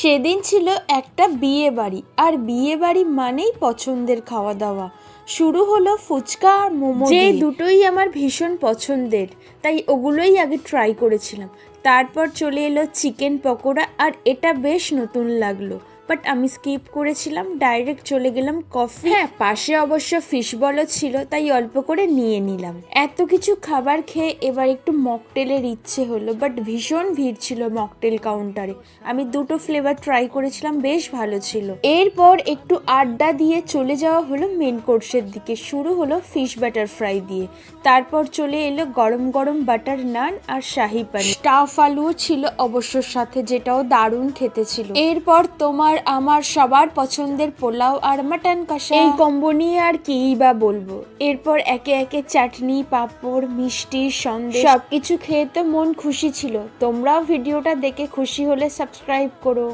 সেদিন ছিল একটা বিয়ে বাড়ি, আর বিয়ে বাড়ি মানেই পছন্দের খাওয়া দাওয়া। শুরু হলো ফুচকা আর মোমো, যে দুটোই আমার ভীষণ পছন্দের, তাই ওগুলোই আগে ট্রাই করেছিলাম। তারপর চলে এলো চিকেন পকোড়া, আর এটা বেশ নতুন লাগলো, বাট আমি স্কিপ করেছিলাম, ডাইরেক্ট চলে গেলাম কফি। হ্যাঁ, পাশে অবশ্য ফিশ বলও ছিল, তাই অল্প করে নিয়ে নিলাম। এত কিছু খাবার খেয়ে এবার একটু মকটেলের ইচ্ছে হলো, বাট ভীষণ ভিড় ছিল মকটেল কাউন্টারে। আমি দুটো ফ্লেভার ট্রাই করেছিলাম, বেশ ভালো ছিল। এরপর একটু আড্ডা দিয়ে চলে যাওয়া হলো মেন কোর্সের দিকে। শুরু হলো ফিশ বাটার ফ্রাই দিয়ে, তারপর চলে এলো গরম গরম বাটার নান আর শাহি পানির। স্টাফ আলুও ছিল অবশ্য সাথে, যেটাও দারুণ খেতে ছিল। এরপর তোমার আমার সবার পছন্দের পোলাও আর মাটন কষা, এই কম্বো নিয়ে আর কিই বা বলবো। এরপর একে একে চাটনি, পাঁপড়, মিষ্টি, সন্দেশ সবকিছু খেয়ে তো মন খুশি ছিল। তোমরাও ভিডিওটা দেখে খুশি হলে সাবস্ক্রাইব করো।